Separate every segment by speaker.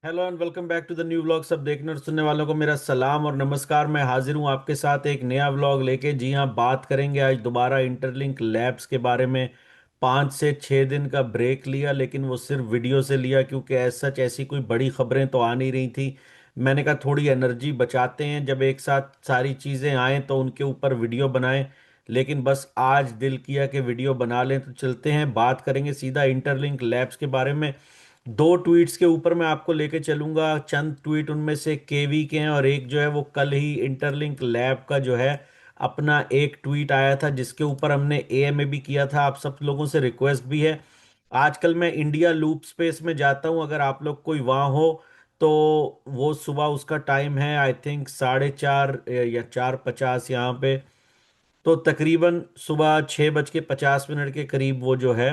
Speaker 1: Hello and welcome back to the new vlog. सब देखने और सुनने वालों को मेरा सलाम और नमस्कार। मैं हाजिर हूँ आपके साथ एक नया व्लॉग लेके। जी हाँ, बात करेंगे आज दोबारा इंटरलिंक लैब्स के बारे में। 5 से 6 दिन का ब्रेक लिया, लेकिन वो सिर्फ वीडियो से लिया क्योंकि सच ऐसी कोई बड़ी खबरें तो आ नहीं रही थी। मैंने कहा थोड़ी एनर्जी बचाते हैं, जब एक साथ सारी चीज़ें आएँ तो उनके ऊपर वीडियो बनाएं। लेकिन बस आज दिल किया कि वीडियो बना लें, तो चलते हैं बात करेंगे सीधा इंटरलिंक लैब्स के बारे में। दो ट्वीट्स के ऊपर मैं आपको लेके चलूंगा। चंद ट्वीट उनमें से केवी के हैं और एक जो है वो कल ही इंटरलिंक लैब का जो है अपना एक ट्वीट आया था, जिसके ऊपर हमने एएमए भी किया था। आप सब लोगों से रिक्वेस्ट भी है, आजकल मैं इंडिया लूप स्पेस में जाता हूं, अगर आप लोग कोई वहां हो तो वो सुबह उसका टाइम है आई थिंक 4:30 या 4:50 यहाँ पे। तो तकरीबन सुबह 6:50 के करीब वो जो है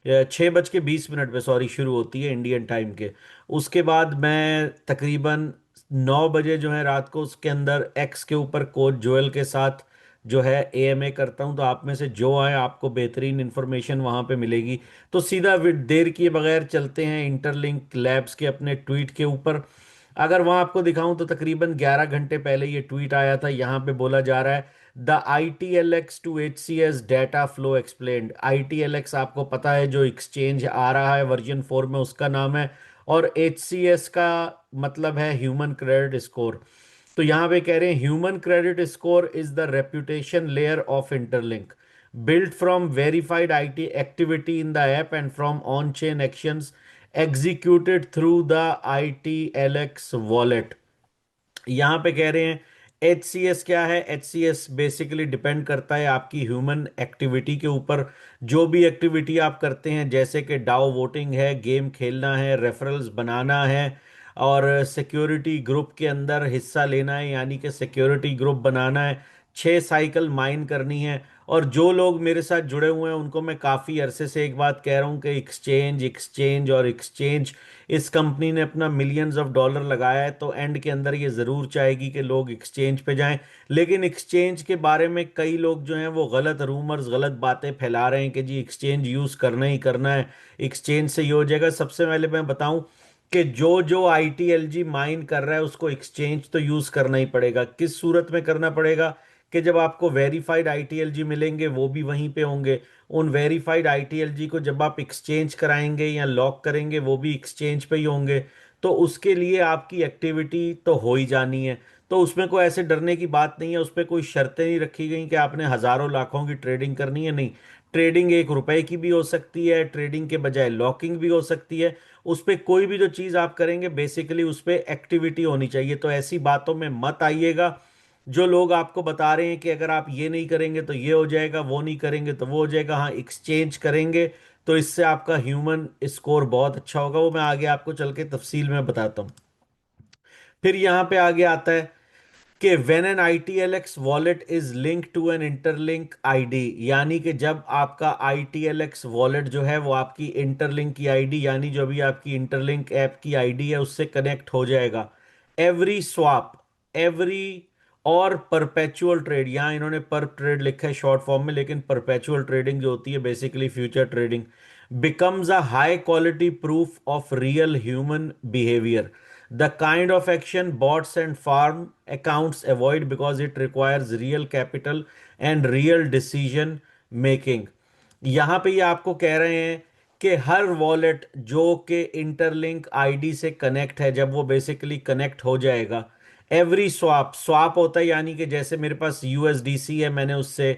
Speaker 1: 6:20 पे सॉरी शुरू होती है इंडियन टाइम के। उसके बाद मैं तकरीबन 9 बजे जो है रात को उसके अंदर एक्स के ऊपर कोच जोएल के साथ जो है एएमए करता हूं। तो आप में से जो आए आपको बेहतरीन इंफॉर्मेशन वहां पे मिलेगी। तो सीधा देर किए बगैर चलते हैं इंटरलिंक लैब्स के अपने ट्वीट के ऊपर। अगर वहां आपको दिखाऊं तो तकरीबन 11 घंटे पहले ये ट्वीट आया था। यहाँ पे बोला जा रहा है the ITLX to HCS data flow explained. ITLX आपको पता है जो एक्सचेंज आ रहा है वर्जन 4 में, उसका नाम है। और HCS का मतलब है ह्यूमन क्रेडिट स्कोर। तो यहाँ पे कह रहे हैं human credit score is the reputation layer of interlink built from verified IT activity in the app and from on-chain actions executed through the ITLX wallet। यहाँ पे कह रहे हैं एच सी एस क्या है। H C S basically depend करता है आपकी ह्यूमन एक्टिविटी के ऊपर। जो भी एक्टिविटी आप करते हैं, जैसे कि डाउ वोटिंग है, गेम खेलना है, रेफरल्स बनाना है, और सिक्योरिटी ग्रुप के अंदर हिस्सा लेना है, यानी कि सिक्योरिटी ग्रुप बनाना है, 6 साइकिल माइन करनी है। और जो लोग मेरे साथ जुड़े हुए हैं उनको मैं काफ़ी अरसे से एक बात कह रहा हूँ कि एक्सचेंज एक्सचेंज और एक्सचेंज। इस कंपनी ने अपना मिलियंस ऑफ डॉलर लगाया है, तो एंड के अंदर ये ज़रूर चाहेगी कि लोग एक्सचेंज पे जाएं। लेकिन एक्सचेंज के बारे में कई लोग जो हैं वो गलत रूमर्स, गलत बातें फैला रहे हैं कि जी एक्सचेंज यूज़ करना ही करना है, एक्सचेंज से ये हो जाएगा। सबसे पहले मैं बताऊं कि जो जो ITLG माइन कर रहा है उसको एक्सचेंज तो यूज़ करना ही पड़ेगा। किस सूरत में करना पड़ेगा कि जब आपको वेरीफाइड ITLG मिलेंगे वो भी वहीं पे होंगे। उन वेरीफाइड ITLG को जब आप एक्सचेंज कराएंगे या लॉक करेंगे वो भी एक्सचेंज पे ही होंगे। तो उसके लिए आपकी एक्टिविटी तो हो ही जानी है। तो उसमें कोई ऐसे डरने की बात नहीं है, उस पर कोई शर्तें नहीं रखी गई कि आपने हजारों लाखों की ट्रेडिंग करनी है, नहीं। ट्रेडिंग 1 रुपए की भी हो सकती है, ट्रेडिंग के बजाय लॉकिंग भी हो सकती है। उस पर कोई भी जो चीज़ आप करेंगे बेसिकली उस पर एक्टिविटी होनी चाहिए। तो ऐसी बातों में मत आइएगा। जो लोग आपको बता रहे हैं कि अगर आप ये नहीं करेंगे तो ये हो जाएगा, वो नहीं करेंगे तो वो हो जाएगा, हाँ एक्सचेंज करेंगे तो इससे आपका ह्यूमन स्कोर बहुत अच्छा होगा, वो मैं आगे आपको चल के तफसील में बताता हूँ। फिर यहाँ पे आगे आता है कि when an ITLX wallet is link to an interlink ID, यानी कि जब आपका ITLX वॉलेट जो है वो आपकी इंटरलिंक की आईडी, यानी जो भी आपकी इंटरलिंक ऐप की आईडी है उससे कनेक्ट हो जाएगा। एवरी स्वाप, एवरी और परपेचुअल ट्रेड, यहाँ इन्होंने पर ट्रेड लिखा है शॉर्ट फॉर्म में, लेकिन परपेचुअल ट्रेडिंग जो होती है basically future trading, becomes a high quality proof of real human behavior. The kind of action bots and farm accounts avoid because it requires real capital and real decision making। यहाँ पे ये आपको कह रहे हैं कि हर वॉलेट जो कि इंटरलिंक आईडी से कनेक्ट है, जब वो बेसिकली कनेक्ट हो जाएगा, एवरी स्वाप, स्वाप होता है यानी कि जैसे मेरे पास USDC है, मैंने उससे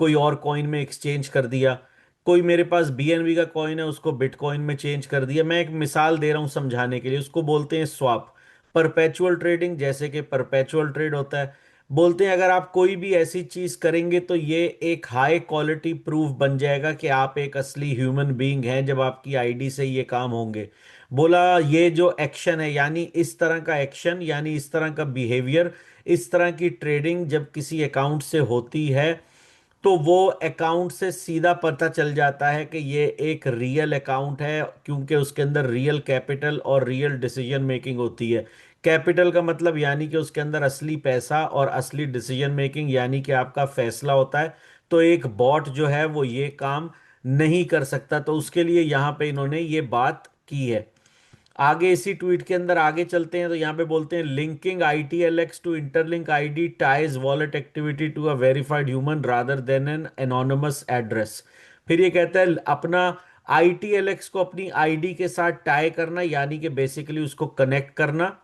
Speaker 1: कोई और कॉइन में एक्सचेंज कर दिया। कोई मेरे पास BNB का कॉइन है, उसको बिटकॉइन में चेंज कर दिया। मैं एक मिसाल दे रहा हूं समझाने के लिए, उसको बोलते हैं स्वैप। परपेचुअल ट्रेडिंग, जैसे कि परपेचुअल ट्रेड होता है, बोलते हैं अगर आप कोई भी ऐसी चीज करेंगे तो ये एक हाई क्वालिटी प्रूफ बन जाएगा कि आप एक असली ह्यूमन बीइंग हैं जब आपकी आईडी से ये काम होंगे। बोला ये जो एक्शन है, यानी इस तरह का एक्शन, यानी इस तरह का बिहेवियर, इस तरह की ट्रेडिंग जब किसी अकाउंट से होती है तो वो अकाउंट से सीधा पता चल जाता है कि ये एक रियल अकाउंट है, क्योंकि उसके अंदर रियल कैपिटल और रियल डिसीजन मेकिंग होती है। कैपिटल का मतलब यानी कि उसके अंदर असली पैसा, और असली डिसीजन मेकिंग यानी कि आपका फैसला होता है। तो एक बॉट जो है वो ये काम नहीं कर सकता, तो उसके लिए यहाँ पे इन्होंने ये बात की है। आगे इसी ट्वीट के अंदर आगे चलते हैं तो यहाँ पे बोलते हैं linking ITLX to interlink ID ties wallet activity to a verified human rather than an anonymous address. फिर ये कहता है अपना ITLX को अपनी आईडी के साथ टाई करना, यानी कि बेसिकली उसको कनेक्ट करना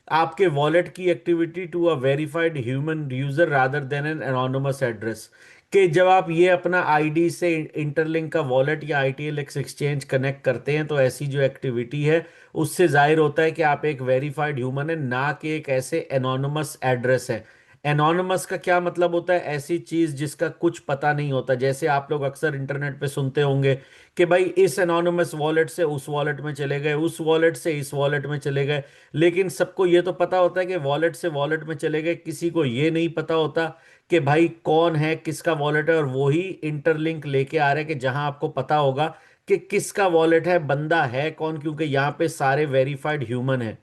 Speaker 1: आपके वॉलेट की activity to a verified human user rather than an anonymous address. कि जब आप ये अपना आईडी से इंटरलिंक का वॉलेट या ITLX एक्सचेंज कनेक्ट करते हैं तो ऐसी जो एक्टिविटी है उससे जाहिर होता है कि आप एक वेरीफाइड ह्यूमन है, ना कि एक ऐसे एनोनिमस एड्रेस है। एनोनिमस का क्या मतलब होता है? ऐसी चीज जिसका कुछ पता नहीं होता। जैसे आप लोग अक्सर इंटरनेट पे सुनते होंगे कि भाई इस एनोनिमस वॉलेट से उस वॉलेट में चले गए, उस वॉलेट से इस वॉलेट में चले गए। लेकिन सबको ये तो पता होता है कि वॉलेट से वॉलेट में चले गए, किसी को ये नहीं पता होता कि भाई कौन है, किसका वॉलेट है। और वो ही इंटरलिंक लेके आ रहे हैं कि जहां आपको पता होगा कि किसका वॉलेट है, बंदा है कौन, क्योंकि यहाँ पे सारे वेरीफाइड ह्यूमन है।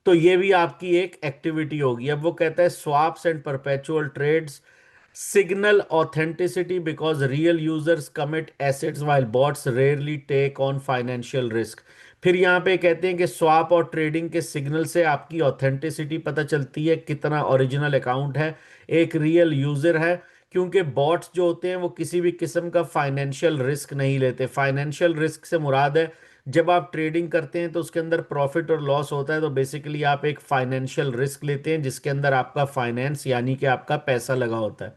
Speaker 1: तो ये भी आपकी एक एक्टिविटी होगी। अब वो कहता है swaps and perpetual trades signal authenticity because real users commit assets while bots rarely take on financial risk. फिर यहाँ पे कहते हैं कि स्वाप और ट्रेडिंग के सिग्नल से आपकी ऑथेंटिसिटी पता चलती है, कितना ओरिजिनल अकाउंट है, एक रियल यूजर है। क्योंकि बॉट्स जो होते हैं वो किसी भी किस्म का फाइनेंशियल रिस्क नहीं लेते। फाइनेंशियल रिस्क से मुराद है जब आप ट्रेडिंग करते हैं तो उसके अंदर प्रॉफिट और लॉस होता है, तो बेसिकली आप एक फाइनेंशियल रिस्क लेते हैं जिसके अंदर आपका फाइनेंस यानी कि आपका पैसा लगा होता है।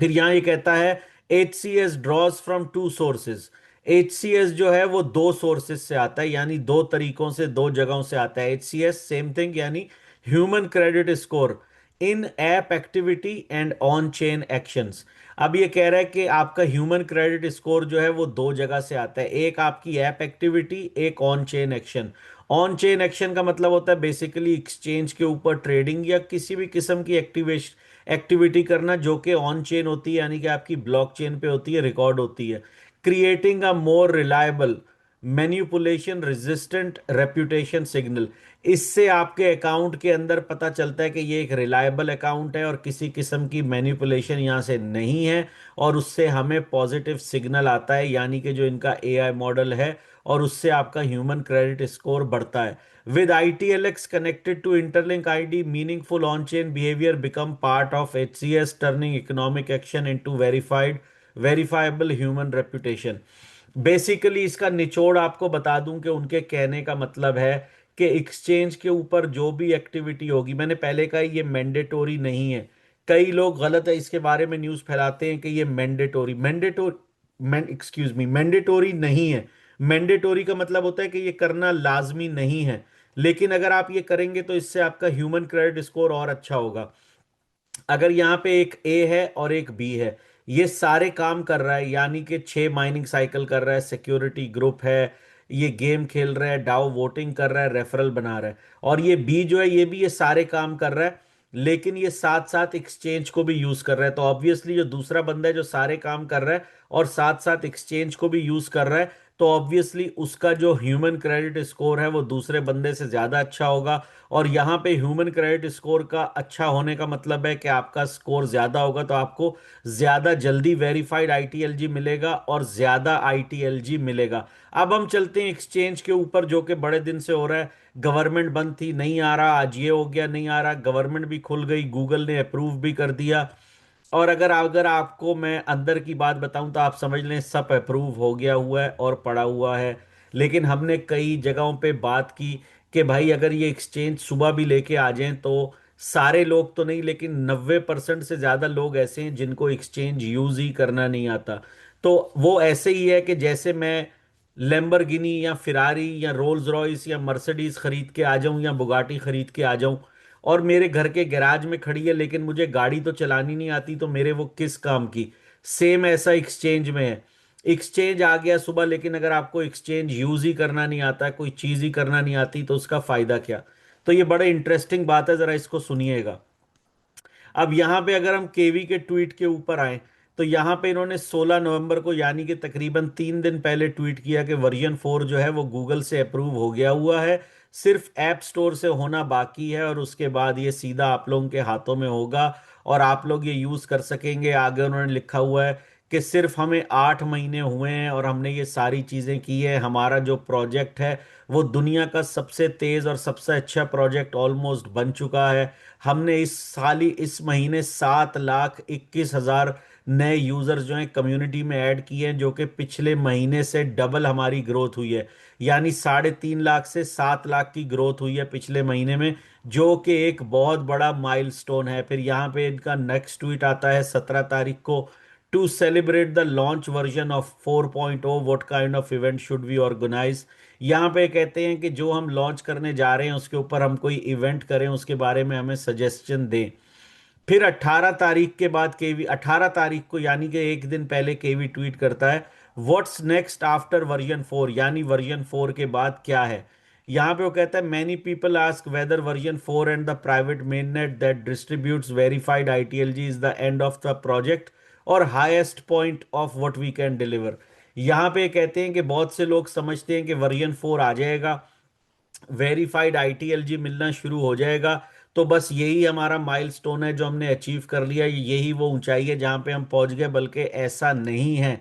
Speaker 1: फिर यहां ये कहता है HCS draws from two sources. HCS जो है वो दो सोर्सेज से आता है, यानी दो तरीकों से, दो जगहों से आता है। HCS सेम थिंग, यानी human credit score in app activity and on chain actions. अब ये कह रहा है कि आपका ह्यूमन क्रेडिट स्कोर जो है वो दो जगह से आता है, एक आपकी ऐप एक्टिविटी, एक on chain action. On chain action का मतलब होता है बेसिकली एक्सचेंज के ऊपर ट्रेडिंग या किसी भी किस्म की एक्टिविटी करना जो कि ऑन चेन होती है, यानी कि आपकी ब्लॉक चेन पे होती है, रिकॉर्ड होती है। Creating a more reliable manipulation resistant reputation signal. इससे आपके अकाउंट के अंदर पता चलता है कि ये एक रिलायबल अकाउंट है और किसी किस्म की मैनिपुलेशन यहाँ से नहीं है, और उससे हमें पॉजिटिव सिग्नल आता है, यानी कि जो इनका AI मॉडल है, और उससे आपका ह्यूमन क्रेडिट स्कोर बढ़ता है। With ITLX connected to Interlink ID, meaningful on-chain behavior become part of HCS, turning economic action into verifiable human reputation। Basically इसका निचोड़ आपको बता दूं कि उनके कहने का मतलब है कि एक्सचेंज के ऊपर जो भी एक्टिविटी होगी, मैंने पहले कहा ये मैंडेटोरी नहीं है। कई लोग गलत है इसके बारे में न्यूज़ फैलाते हैं कि ये मैंडेटोरी मैंडेटोरी नहीं है। मैंडेटोरी का मतलब होता है कि ये करना लाजमी नहीं है, लेकिन अगर आप ये करेंगे तो इससे आपका ह्यूमन क्रेडिट स्कोर और अच्छा होगा। अगर यहाँ पे एक ए है और एक बी है, ये सारे काम कर रहा है, यानी कि 6 माइनिंग साइकिल कर रहा है, सिक्योरिटी ग्रुप है, ये गेम खेल रहा है, डाउ वोटिंग कर रहा है, रेफरल बना रहा है, और ये बी जो है ये भी ये सारे काम कर रहा है, लेकिन ये साथ साथ एक्सचेंज को भी यूज कर रहा है। तो ऑब्वियसली जो दूसरा बंदा है जो सारे काम कर रहा है और साथ साथ एक्सचेंज को भी यूज कर रहा है, तो ऑब्वियसली उसका जो ह्यूमन क्रेडिट स्कोर है वो दूसरे बंदे से ज्यादा अच्छा होगा। और यहाँ पे ह्यूमन क्रेडिट स्कोर का अच्छा होने का मतलब है कि आपका स्कोर ज्यादा होगा तो आपको ज्यादा जल्दी वेरीफाइड ITLG मिलेगा और ज्यादा ITLG मिलेगा। अब हम चलते हैं एक्सचेंज के ऊपर, जो कि बड़े दिन से हो रहा है। गवर्नमेंट बंद थी, नहीं आ रहा, आज ये हो गया नहीं आ रहा, गवर्नमेंट भी खुल गई, गूगल ने अप्रूव भी कर दिया। और अगर अगर आपको मैं अंदर की बात बताऊं तो आप समझ लें सब अप्रूव हो गया हुआ है और पड़ा हुआ है। लेकिन हमने कई जगहों पे बात की कि भाई अगर ये एक्सचेंज सुबह भी लेके आ जाएं तो सारे लोग तो नहीं, लेकिन 90% से ज़्यादा लोग ऐसे हैं जिनको एक्सचेंज यूज़ ही करना नहीं आता। तो वो ऐसे ही है कि जैसे मैं लैम्बोर्गिनी या फिरारी या रोल्स रॉयस या मर्सिडीज खरीद के आ जाऊं या बुगाटी खरीद के आ जाऊं, और मेरे घर के गैराज में खड़ी है, लेकिन मुझे गाड़ी तो चलानी नहीं आती, तो मेरे वो किस काम की। सेम ऐसा एक्सचेंज में है। एक्सचेंज आ गया सुबह, लेकिन अगर आपको एक्सचेंज यूज ही करना नहीं आता, कोई चीज ही करना नहीं आती, तो उसका फायदा क्या। तो ये बड़ा इंटरेस्टिंग बात है, जरा इसको सुनिएगा। अब यहाँ पे अगर हम केवी के ट्वीट के ऊपर आए तो यहाँ पे इन्होंने 16 नवंबर को, यानी कि तकरीबन 3 दिन पहले ट्वीट किया कि वर्जन 4 जो है वो गूगल से अप्रूव हो गया हुआ है, सिर्फ ऐप स्टोर से होना बाकी है, और उसके बाद ये सीधा आप लोगों के हाथों में होगा और आप लोग ये यूज़ कर सकेंगे। आगे उन्होंने लिखा हुआ है कि सिर्फ हमें 8 महीने हुए हैं और हमने ये सारी चीज़ें की है। हमारा जो प्रोजेक्ट है वो दुनिया का सबसे तेज़ और सबसे अच्छा प्रोजेक्ट ऑलमोस्ट बन चुका है। हमने इस महीने 7,21,000 नए यूज़र्स जो हैं कम्युनिटी में ऐड किए हैं, जो कि पिछले महीने से डबल हमारी ग्रोथ हुई है। यानी 3.5 लाख से 7 लाख की ग्रोथ हुई है पिछले महीने में, जो कि एक बहुत बड़ा माइलस्टोन है। फिर यहाँ पे इनका नेक्स्ट ट्वीट आता है 17 तारीख को, to celebrate the launch version of 4.0 what kind of event should we organise. यहाँ पे कहते हैं कि जो हम लॉन्च करने जा रहे हैं उसके ऊपर हम कोई इवेंट करें, उसके बारे में हमें सजेशन दें। फिर 18 तारीख के बाद केवी, 18 तारीख को यानी कि एक दिन पहले केवी ट्वीट करता है, व्हाट्स नेक्स्ट आफ्टर वर्जन 4, यानी वर्जन 4 के बाद क्या है। यहाँ पे वो कहता है, many people ask whether version 4 and the private main net that distributes verified ITLG is the end of the project और highest point of what we can deliver. यहाँ पे कहते हैं कि बहुत से लोग समझते हैं कि वर्जन 4 आ जाएगा, वेरीफाइड आईटीएलजी मिलना शुरू हो जाएगा, तो बस यही हमारा माइलस्टोन है जो हमने अचीव कर लिया, यही वो ऊंचाई है जहां पे हम पहुंच गए। बल्कि ऐसा नहीं है,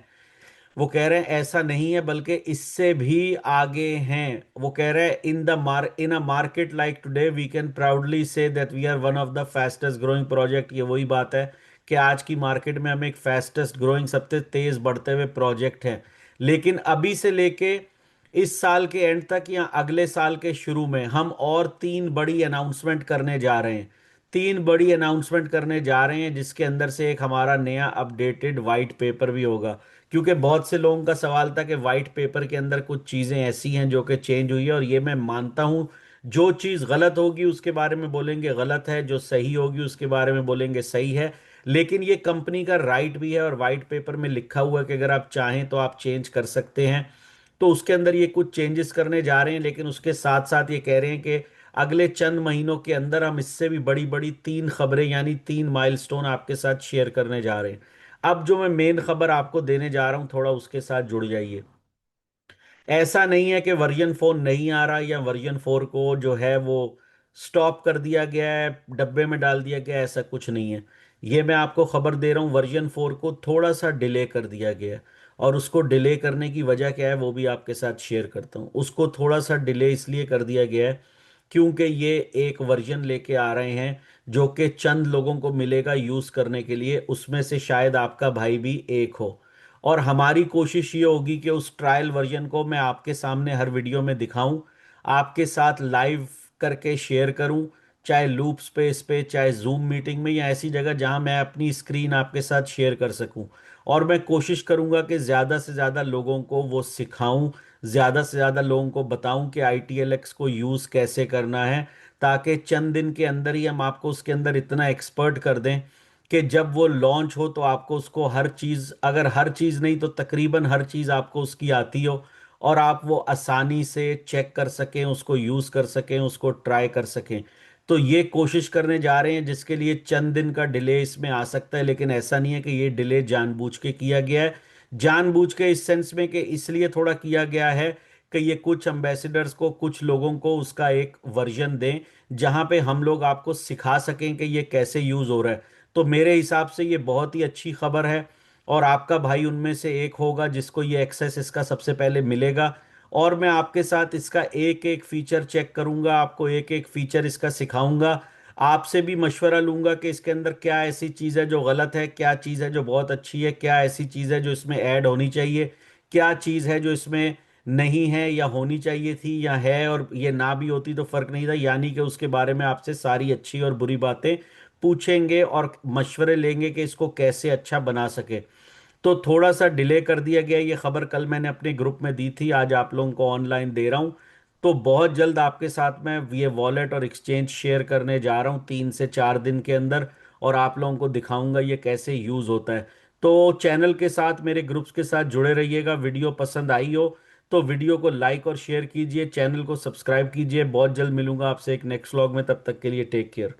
Speaker 1: वो कह रहे हैं ऐसा नहीं है, बल्कि इससे भी आगे हैं। वो कह रहे हैं, in a market like today we can proudly say that we are one of the fastest growing project. ये वही बात है कि आज की मार्केट में हम एक फास्टेस्ट ग्रोइंग, सबसे तेज बढ़ते हुए प्रोजेक्ट हैं। लेकिन अभी से लेके इस साल के एंड तक या अगले साल के शुरू में हम और 3 बड़ी अनाउंसमेंट करने जा रहे हैं। 3 बड़ी अनाउंसमेंट करने जा रहे हैं, जिसके अंदर से एक हमारा नया अपडेटेड वाइट पेपर भी होगा। क्योंकि बहुत से लोगों का सवाल था कि वाइट पेपर के अंदर कुछ चीज़ें ऐसी हैं जो कि चेंज हुई है, और ये मैं मानता हूँ। जो चीज़ गलत होगी उसके बारे में बोलेंगे गलत है, जो सही होगी उसके बारे में बोलेंगे सही है। लेकिन ये कंपनी का राइट भी है, और वाइट पेपर में लिखा हुआ है कि अगर आप चाहें तो आप चेंज कर सकते हैं। तो उसके अंदर ये कुछ चेंजेस करने जा रहे हैं, लेकिन उसके साथ साथ ये कह रहे हैं कि अगले चंद महीनों के अंदर हम इससे भी बड़ी बड़ी 3 खबरें यानी 3 माइलस्टोन आपके साथ शेयर करने जा रहे हैं। अब जो मैं मेन खबर आपको देने जा रहा हूं, थोड़ा उसके साथ जुड़ जाइए। ऐसा नहीं है कि वर्जन 4 नहीं आ रहा या वर्जन 4 को जो है वो स्टॉप कर दिया गया है, डब्बे में डाल दिया गया है, ऐसा कुछ नहीं है। ये मैं आपको खबर दे रहा हूँ, वर्जन 4 को थोड़ा सा डिले कर दिया गया है। और उसको डिले करने की वजह क्या है वो भी आपके साथ शेयर करता हूँ। उसको थोड़ा सा डिले इसलिए कर दिया गया है क्योंकि ये एक वर्जन लेके आ रहे हैं जो कि चंद लोगों को मिलेगा यूज़ करने के लिए, उसमें से शायद आपका भाई भी एक हो। और हमारी कोशिश ये होगी कि उस ट्रायल वर्जन को मैं आपके सामने हर वीडियो में दिखाऊं, आपके साथ लाइव करके शेयर करूं, चाहे लूप स्पेस पे, चाहे जूम मीटिंग में, या ऐसी जगह जहां मैं अपनी स्क्रीन आपके साथ शेयर कर सकूं। और मैं कोशिश करूंगा कि ज़्यादा से ज़्यादा लोगों को वो सिखाऊं, ज़्यादा से ज़्यादा लोगों को बताऊं कि ITLX को यूज़ कैसे करना है, ताकि चंद दिन के अंदर ही हम आपको उसके अंदर इतना एक्सपर्ट कर दें कि जब वो लॉन्च हो तो आपको उसको हर चीज़, अगर हर चीज़ नहीं तो तकरीबन हर चीज़ आपको उसकी आती हो, और आप वो आसानी से चेक कर सकें, उसको यूज़ कर सकें, उसको ट्राई कर सकें। तो ये कोशिश करने जा रहे हैं, जिसके लिए चंद दिन का डिले इसमें आ सकता है, लेकिन ऐसा नहीं है कि ये डिले जानबूझ के किया गया है। जानबूझ के इस सेंस में कि इसलिए थोड़ा किया गया है कि ये कुछ एम्बेसडर्स को, कुछ लोगों को उसका एक वर्जन दें जहां पे हम लोग आपको सिखा सकें कि ये कैसे यूज़ हो रहा है। तो मेरे हिसाब से ये बहुत ही अच्छी खबर है, और आपका भाई उनमें से एक होगा जिसको ये एक्सेस इसका सबसे पहले मिलेगा। और मैं आपके साथ इसका एक एक फीचर चेक करूंगा, आपको एक एक फीचर इसका सिखाऊंगा, आपसे भी मशवरा लूंगा कि इसके अंदर क्या ऐसी चीज़ है जो गलत है, क्या चीज़ है जो बहुत अच्छी है, क्या ऐसी चीज़ है जो इसमें ऐड होनी चाहिए, क्या चीज़ है जो इसमें नहीं है या होनी चाहिए थी या है, और ये ना भी होती तो फर्क नहीं था। यानी कि उसके बारे में आपसे सारी अच्छी और बुरी बातें पूछेंगे और मशवरे लेंगे कि इसको कैसे अच्छा बना सके। तो थोड़ा सा डिले कर दिया गया, ये खबर कल मैंने अपने ग्रुप में दी थी, आज आप लोगों को ऑनलाइन दे रहा हूँ। तो बहुत जल्द आपके साथ मैं ये वॉलेट और एक्सचेंज शेयर करने जा रहा हूँ 3 से 4 दिन के अंदर, और आप लोगों को दिखाऊंगा ये कैसे यूज़ होता है। तो चैनल के साथ, मेरे ग्रुप्स के साथ जुड़े रहिएगा। वीडियो पसंद आई हो तो वीडियो को लाइक और शेयर कीजिए, चैनल को सब्सक्राइब कीजिए। बहुत जल्द मिलूंगा आपसे एक नेक्स्ट व्लॉग में, तब तक के लिए टेक केयर।